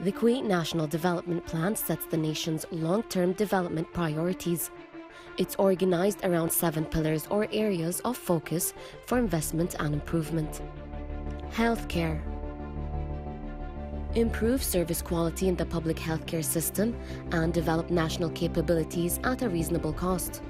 The Kuwait National Development Plan sets the nation's long-term development priorities. It's organized around 7 pillars or areas of focus for investment and improvement. Healthcare. Improve service quality in the public healthcare system and develop national capabilities at a reasonable cost.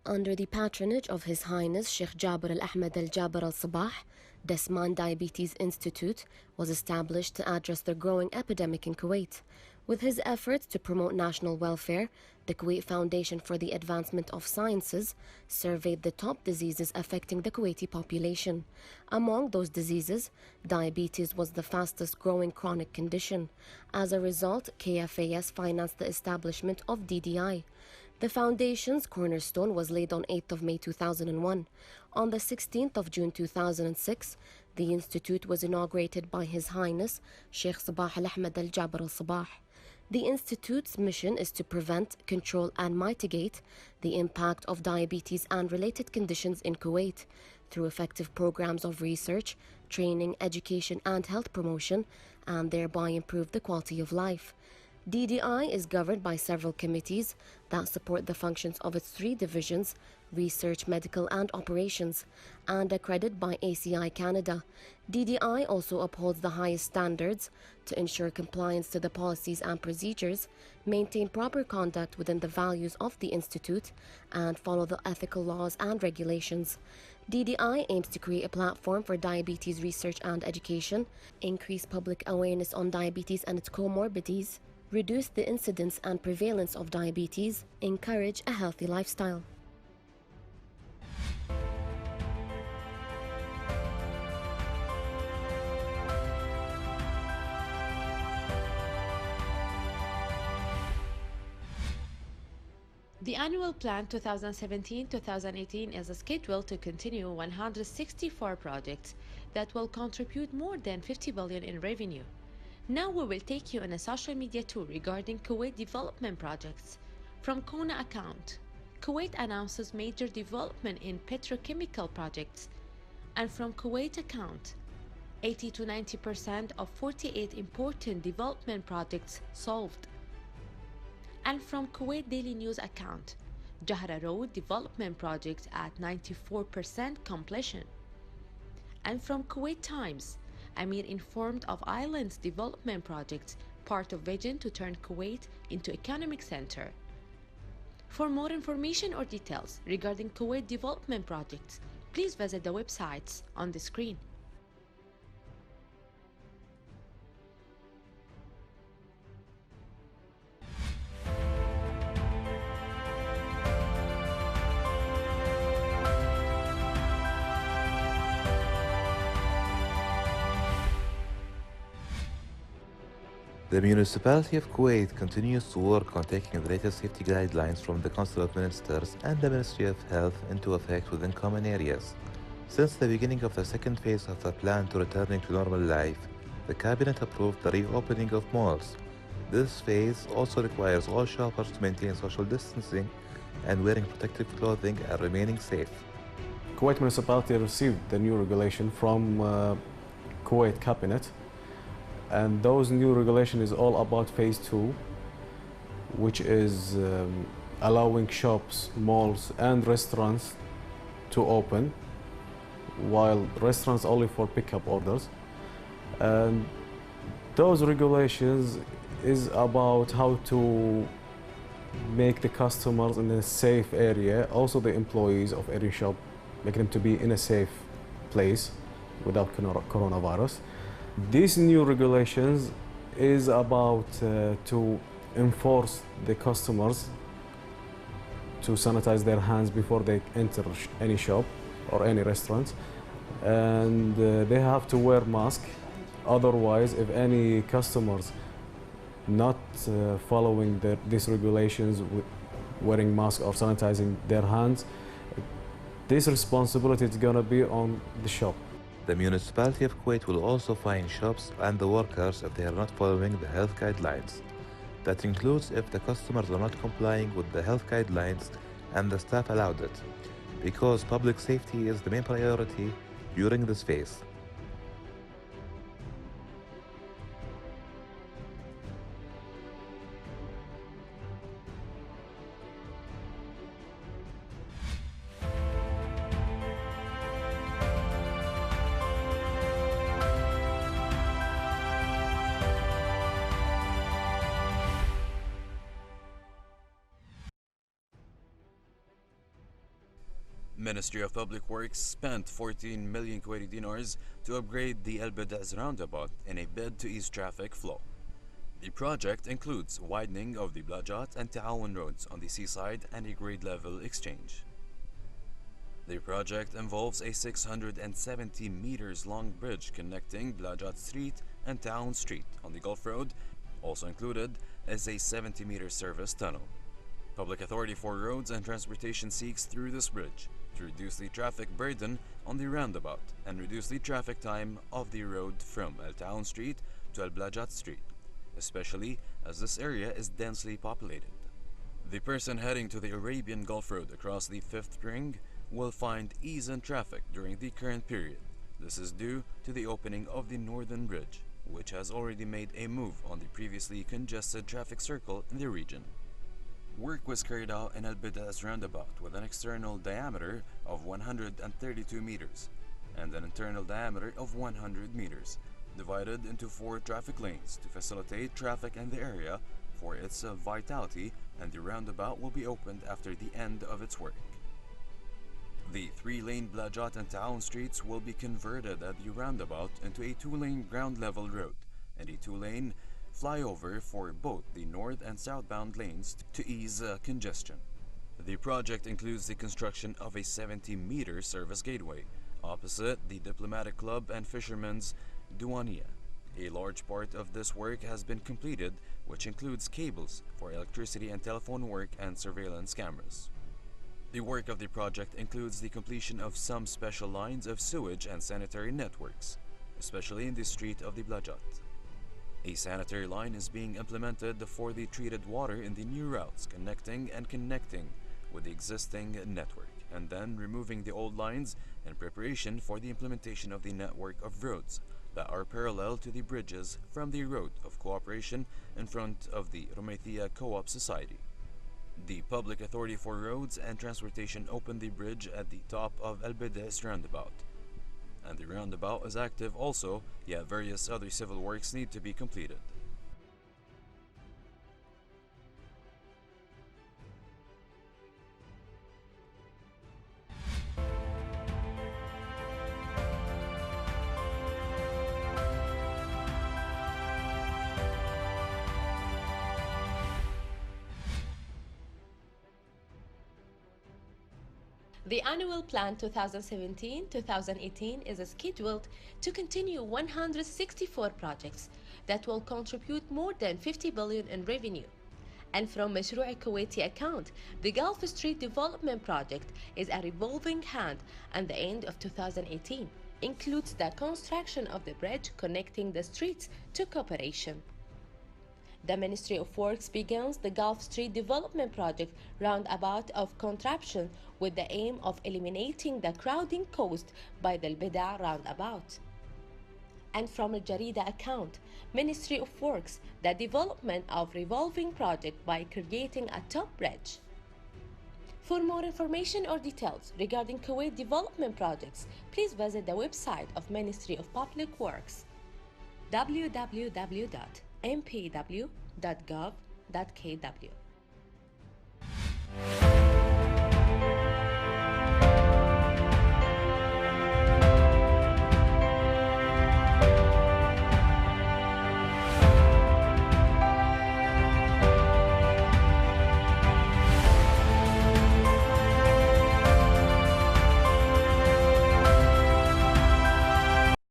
Under the patronage of His Highness Sheikh Jaber Al-Ahmed Al-Jaber Al-Sabah, Desman Diabetes Institute was established to address the growing epidemic in Kuwait. With his efforts to promote national welfare, the Kuwait Foundation for the Advancement of Sciences surveyed the top diseases affecting the Kuwaiti population. Among those diseases, diabetes was the fastest growing chronic condition. As a result, KFAS financed the establishment of DDI. The foundation's cornerstone was laid on 8th of May 2001. On the 16th of June 2006, the institute was inaugurated by His Highness Sheikh Sabah Al-Ahmed Al-Jaber Al-Sabah. The institute's mission is to prevent, control and mitigate the impact of diabetes and related conditions in Kuwait through effective programs of research, training, education and health promotion, and thereby improve the quality of life. DDI is governed by several committees that support the functions of its 3 divisions, research, medical and operations, and accredited by ACI Canada. DDI also upholds the highest standards to ensure compliance to the policies and procedures, maintain proper conduct within the values of the Institute, and follow the ethical laws and regulations. DDI aims to create a platform for diabetes research and education, increase public awareness on diabetes and its comorbidities, reduce the incidence and prevalence of diabetes, encourage a healthy lifestyle. The annual plan 2017-2018 is scheduled to continue 164 projects that will contribute more than 50 billion in revenue. Now we will take you on a social media tour regarding Kuwait development projects. From Kona account, Kuwait announces major development in petrochemical projects. And from Kuwait account, 80 to 90% of 48 important development projects solved. And from Kuwait Daily News account, Jahra Road development project at 94% completion. And from Kuwait Times, Amir informed of islands development projects, part of vision to turn Kuwait into economic center. For more information or details regarding Kuwait development projects, please visit the websites on the screen. The municipality of Kuwait continues to work on taking the latest safety guidelines from the Council of Ministers and the Ministry of Health into effect within common areas. Since the beginning of the second phase of the plan to returning to normal life, the Cabinet approved the reopening of malls. This phase also requires all shoppers to maintain social distancing and wearing protective clothing and remaining safe. Kuwait municipality received the new regulation from Kuwait Cabinet. And those new regulation is all about phase 2, which is allowing shops, malls and restaurants to open, while restaurants only for pickup orders. And those regulations is about how to make the customers in a safe area, also the employees of every shop, make them to be in a safe place without coronavirus. These new regulations is about to enforce the customers to sanitize their hands before they enter any shop or any restaurant, and they have to wear mask. Otherwise, if any customers not following these regulations with wearing mask or sanitizing their hands, this responsibility is going to be on the shop. The municipality of Kuwait will also fine shops and the workers if they are not following the health guidelines. That includes if the customers are not complying with the health guidelines and the staff allowed it, because public safety is the main priority during this phase. Ministry of Public Works spent 14 million Kuwaiti dinars to upgrade the Al Badaz roundabout in a bid to ease traffic flow. The project includes widening of the Blajat and Ta'awan roads on the seaside and a grade level exchange. The project involves a 670 meters long bridge connecting Blajat Street and Ta'awan Street on the Gulf Road. Also included is a 70-meter service tunnel. Public Authority for Roads and Transportation seeks through this bridge to reduce the traffic burden on the roundabout and reduce the traffic time of the road from Al Ta'awan Street to Al Blajat Street, especially as this area is densely populated. The person heading to the Arabian Gulf Road across the 5th ring will find ease in traffic during the current period. This is due to the opening of the Northern Bridge, which has already made a move on the previously congested traffic circle in the region. Work was carried out in Al Badaz roundabout with an external diameter of 132 meters and an internal diameter of 100 meters, divided into 4 traffic lanes to facilitate traffic in the area for its vitality, and the roundabout will be opened after the end of its work. The 3-lane Blajat and Ta'awan streets will be converted at the roundabout into a 2-lane ground level road and a 2-lane flyover for both the north and southbound lanes to ease congestion. The project includes the construction of a 70-meter service gateway opposite the Diplomatic Club and Fishermen's Duania. A large part of this work has been completed, which includes cables for electricity and telephone work and surveillance cameras. The work of the project includes the completion of some special lines of sewage and sanitary networks, especially in the street of the Blajat. A sanitary line is being implemented for the treated water in the new routes connecting with the existing network, and then removing the old lines in preparation for the implementation of the network of roads that are parallel to the bridges from the Road of Cooperation in front of the Rumaithia Co-op Society. The Public Authority for Roads and Transportation opened the bridge at the top of Al Badaz roundabout. And the roundabout is active also, yet various other civil works need to be completed. The annual plan 2017-2018 is scheduled to continue 164 projects that will contribute more than 50 billion in revenue. And from Mashru'a Kuwaiti account, the Gulf Street Development Project is a revolving hand, and the end of 2018 includes the construction of the bridge connecting the streets to Cooperation. The Ministry of Works begins the Gulf Street Development Project roundabout of contraption with the aim of eliminating the crowding caused by the Al Bida roundabout. And from Al Jarida account, Ministry of Works, the development of revolving project by creating a top bridge. For more information or details regarding Kuwait development projects, please visit the website of Ministry of Public Works, www.mpw.gov.kw.